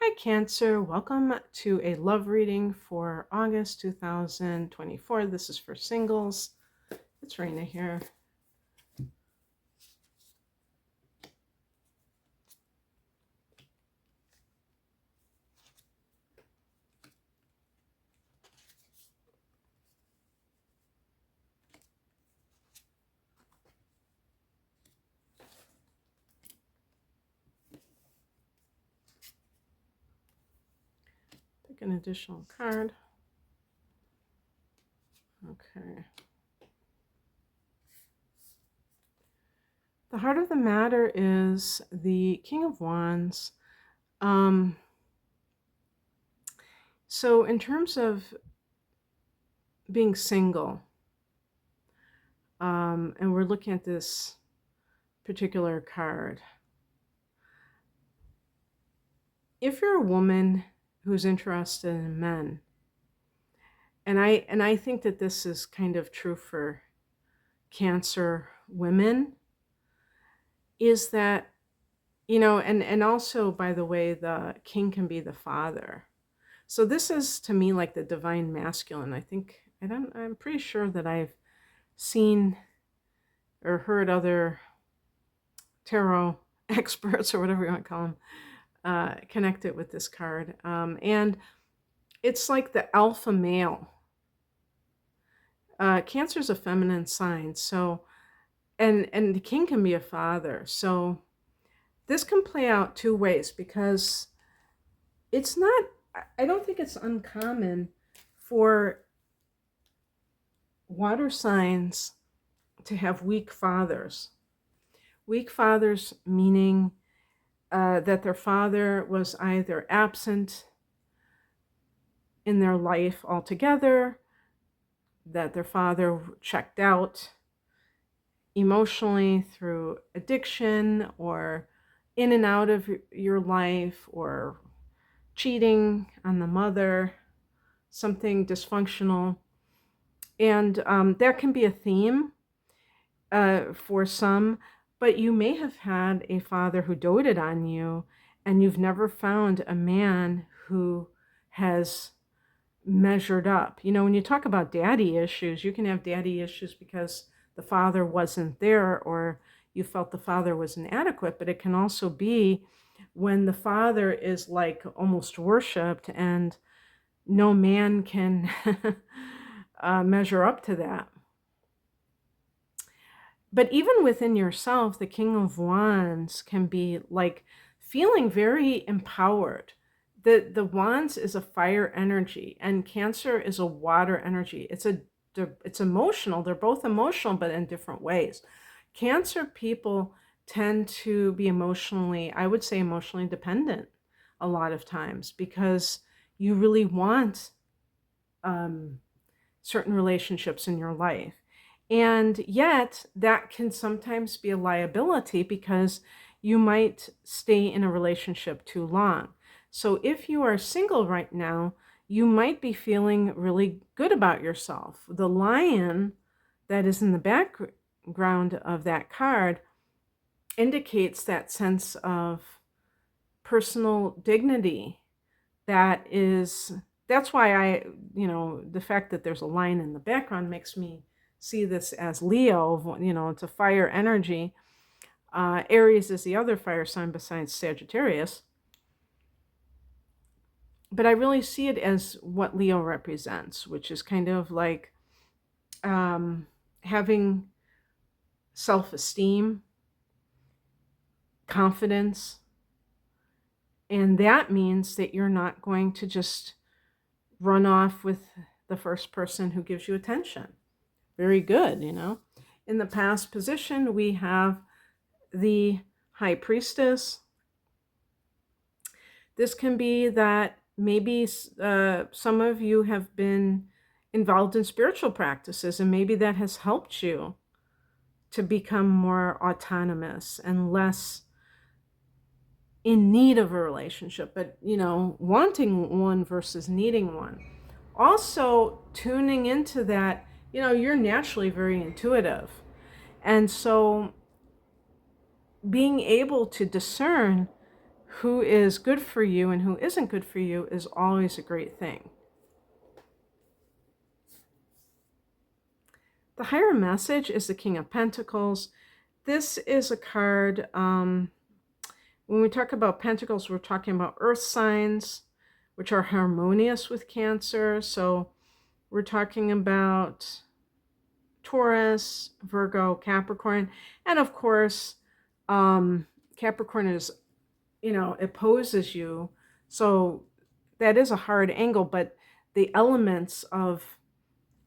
Hi, Cancer. Welcome to a love reading for August 2024. This is for singles. It's Raina here. Pick an additional card. Okay. The heart of the matter is the King of Wands. So in terms of being single, and we're looking at this particular card. If you're a woman who's interested in men, and I think that this is kind of true for Cancer women, is that, and also, by the way, the king can be the father. So this is to me like the divine masculine. I'm pretty sure that I've seen or heard other tarot experts or whatever you want to call them connect it with this card. And it's like the alpha male. Cancer's a feminine sign, so and the king can be a father. So this can play out two ways because it's not, I don't think it's uncommon for water signs to have weak fathers. Weak fathers meaning that their father was either absent in their life altogether, that their father checked out emotionally through addiction or in and out of your life, or cheating on the mother, something dysfunctional. And that can be a theme for some, but you may have had a father who doted on you and you've never found a man who has measured up. When you talk about daddy issues, you can have daddy issues because the father wasn't there or you felt the father was inadequate, but it can also be when the father is like almost worshipped and no man can measure up to that. But even within yourself, the King of Wands can be like feeling very empowered. The Wands is a fire energy and Cancer is a water energy. It's emotional. They're both emotional, but in different ways. Cancer people tend to be emotionally, I would say emotionally dependent a lot of times because you really want certain relationships in your life. And yet that can sometimes be a liability because you might stay in a relationship too long. So if you are single right now, you might be feeling really good about yourself. The lion that is in the background of that card indicates that sense of personal dignity. That's why the fact that there's a lion in the background makes me see this as Leo. It's a fire energy. Aries is the other fire sign besides Sagittarius. But I really see it as what Leo represents, which is kind of like having self-esteem, confidence. And that means that you're not going to just run off with the first person who gives you attention. Very good, In the past position, we have the High Priestess. This can be that maybe some of you have been involved in spiritual practices, and maybe that has helped you to become more autonomous and less in need of a relationship, but wanting one versus needing one. Also tuning into that, you're naturally very intuitive. And so being able to discern who is good for you and who isn't good for you is always a great thing. The higher message is the King of Pentacles. This is a card, when we talk about Pentacles, we're talking about earth signs, which are harmonious with Cancer. So we're talking about Taurus, Virgo, Capricorn, and of course, Capricorn is, opposes you. So that is a hard angle, but the elements of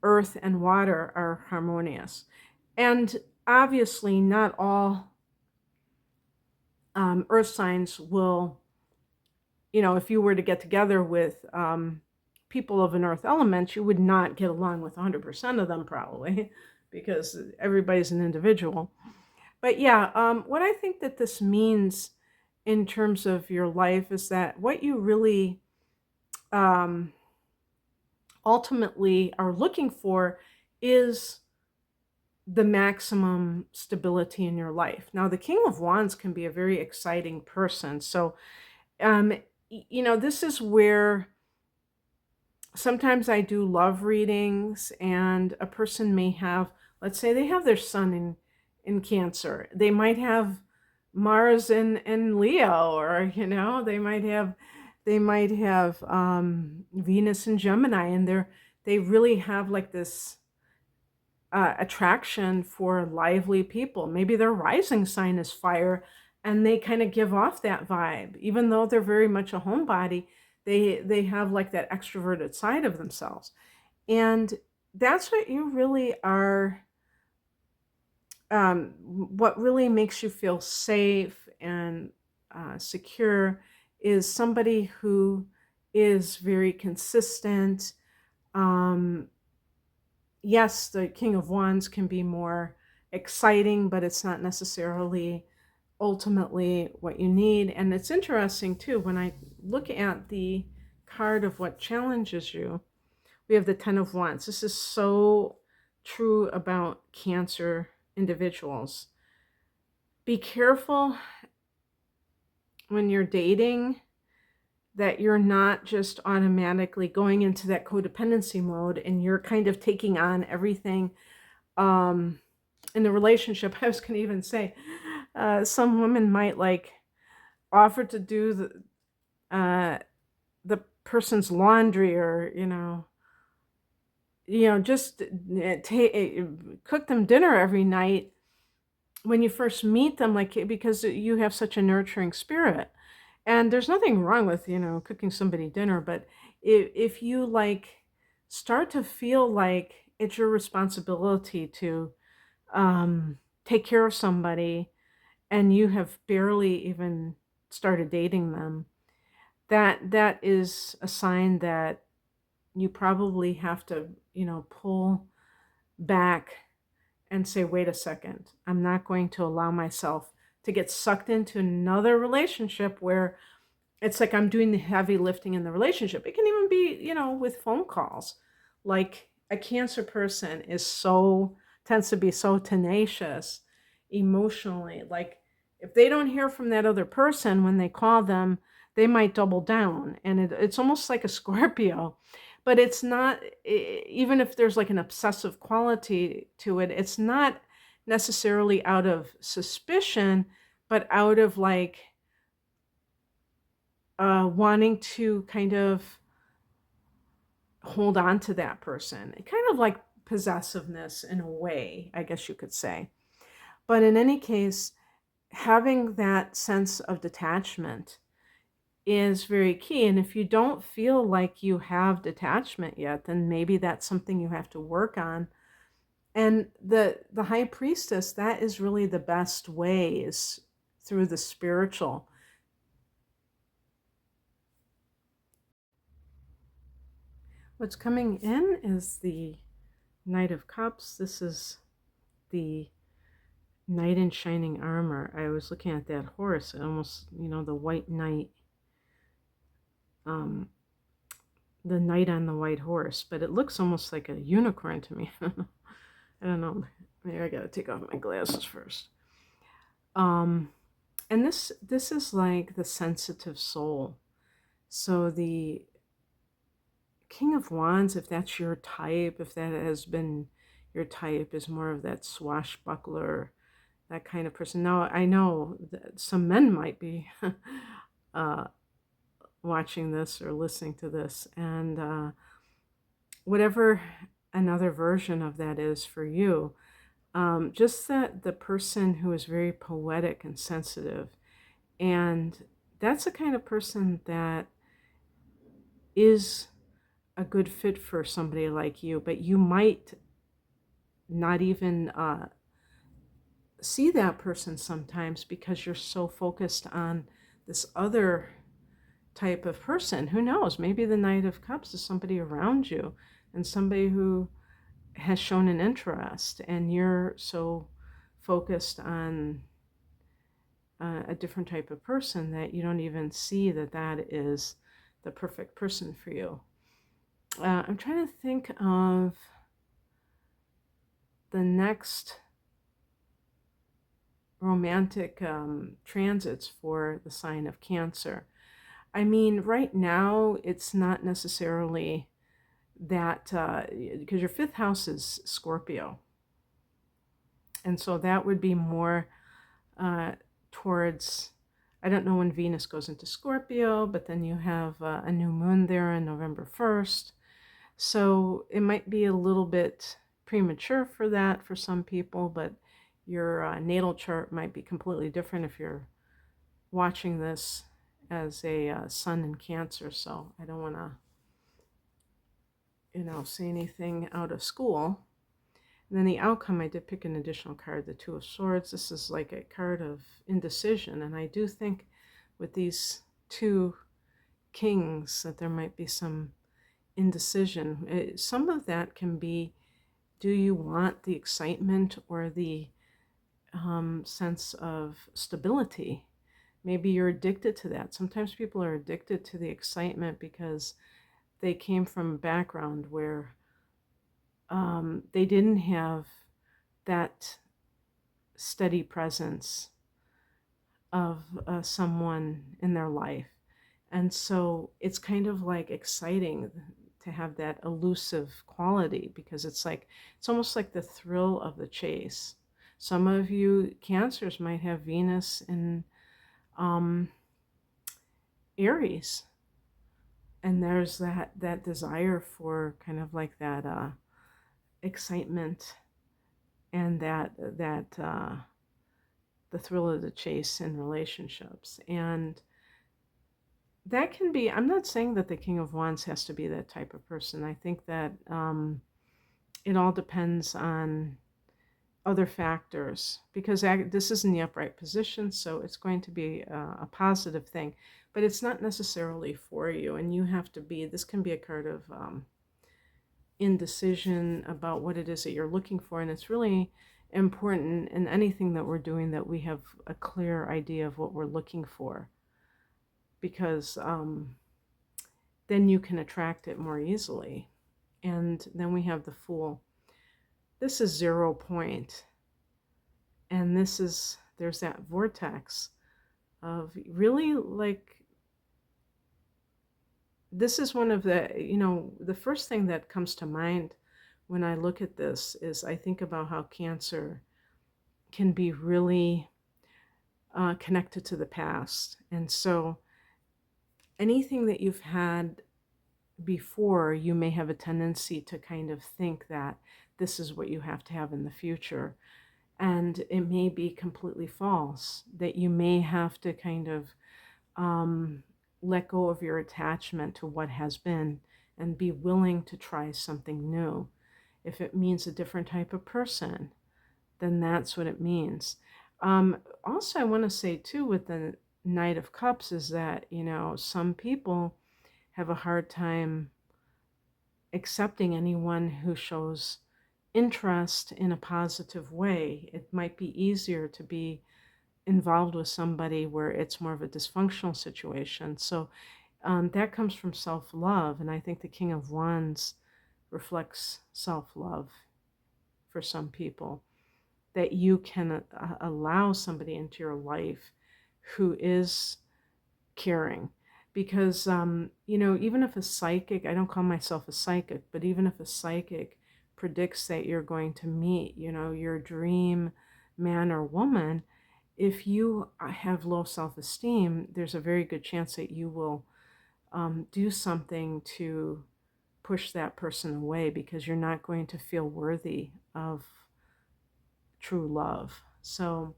earth and water are harmonious. And obviously, not all earth signs will, if you were to get together with people of an earth element, you would not get along with 100% of them probably, because everybody's an individual. But yeah, what I think that this means in terms of your life is that what you really ultimately are looking for is the maximum stability in your life. Now, the King of Wands can be a very exciting person. So, this is where sometimes I do love readings, and a person may have, let's say they have their sun in Cancer. They might have Mars in Leo, or they might have Venus in Gemini, and they really have like this attraction for lively people. Maybe their rising sign is fire, and they kind of give off that vibe, even though they're very much a homebody. They have like that extroverted side of themselves, and that's what you really are. What really makes you feel safe and secure is somebody who is very consistent. Yes, the King of Wands can be more exciting, but it's not necessarily ultimately what you need. And it's interesting too, when I look at the card of what challenges you, we have the Ten of Wands. This is so true about Cancer individuals. Be careful when you're dating that you're not just automatically going into that codependency mode and you're kind of taking on everything in the relationship. I was going to even say, some women might like offer to do the person's laundry, or just cook them dinner every night when you first meet them, like, because you have such a nurturing spirit. And there's nothing wrong with, cooking somebody dinner, but if you like start to feel like it's your responsibility to take care of somebody, and you have barely even started dating them, that is a sign that you probably have to, pull back and say, wait a second, I'm not going to allow myself to get sucked into another relationship where it's like I'm doing the heavy lifting in the relationship. It can even be, with phone calls. Like a Cancer person tends to be so tenacious emotionally. Like if they don't hear from that other person when they call them, they might double down. And it's almost like a Scorpio. But it's not, even if there's like an obsessive quality to it, it's not necessarily out of suspicion, but out of like wanting to kind of hold on to that person. Kind of like possessiveness in a way, I guess you could say. But in any case, having that sense of detachment is very key. And if you don't feel like you have detachment yet, then maybe that's something you have to work on. And the High Priestess, that is really the best way, is through the spiritual. What's coming in is the Knight of Cups. This is the Knight in shining armor. I was looking at that horse, almost, the white knight. The knight on the white horse, but it looks almost like a unicorn to me. I don't know. Maybe I gotta take off my glasses first. And this is like the sensitive soul. So the King of Wands, if that's your type, if that has been your type, is more of that swashbuckler, that kind of person. Now, I know that some men might be uh, watching this or listening to this, and whatever another version of that is for you, just that the person who is very poetic and sensitive, and that's the kind of person that is a good fit for somebody like you, but you might not even see that person sometimes because you're so focused on this other type of person. Who knows? Maybe the Knight of Cups is somebody around you and somebody who has shown an interest, and you're so focused on a different type of person that you don't even see that that is the perfect person for you. I'm trying to think of the next romantic transits for the sign of Cancer. I mean, right now, it's not necessarily that, because your fifth house is Scorpio. And so that would be more uh, towards, I don't know when Venus goes into Scorpio, but then you have a new moon there on November 1st. So it might be a little bit premature for that for some people, but your natal chart might be completely different if you're watching this as a sun in Cancer. So I don't want to, say anything out of school. And then the outcome, I did pick an additional card, the Two of Swords. This is like a card of indecision. And I do think with these two kings that there might be some indecision. Some of that can be, do you want the excitement or the sense of stability? Maybe you're addicted to that. Sometimes people are addicted to the excitement because they came from a background where they didn't have that steady presence of someone in their life. And so it's kind of like exciting to have that elusive quality because it's almost like the thrill of the chase. Some of you Cancers might have Venus in um, Aries, and there's that desire for kind of like that excitement and that the thrill of the chase in relationships. And that can be, I'm not saying that the King of Wands has to be that type of person. I think that it all depends on other factors because this is in the upright position, so it's going to be a positive thing, but it's not necessarily for you. And you have to be, this can be a card of indecision about what it is that you're looking for. And it's really important in anything that we're doing that we have a clear idea of what we're looking for, because then you can attract it more easily. And then we have the Fool. This is 0 point. And there's that vortex of really like, this is one of the first thing that comes to mind when I look at this is I think about how Cancer can be really connected to the past. And so anything that you've had before, you may have a tendency to kind of think that this is what you have to have in the future. And it may be completely false, that you may have to kind of let go of your attachment to what has been and be willing to try something new. If it means a different type of person, then that's what it means. Also, I want to say too, with the Knight of Cups, is that, some people have a hard time accepting anyone who shows interest in a positive way. It might be easier to be involved with somebody where it's more of a dysfunctional situation. So that comes from self-love. And I think the King of Wands reflects self-love for some people, that you can allow somebody into your life who is caring. Because, even if a psychic, I don't call myself a psychic, but even if a psychic predicts that you're going to meet, your dream man or woman, if you have low self esteem, there's a very good chance that you will do something to push that person away because you're not going to feel worthy of true love. So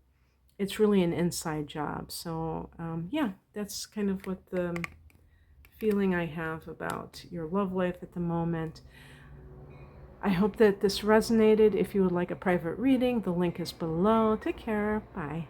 it's really an inside job. So, yeah, that's kind of what the feeling I have about your love life at the moment. I hope that this resonated. If you would like a private reading, the link is below. Take care. Bye.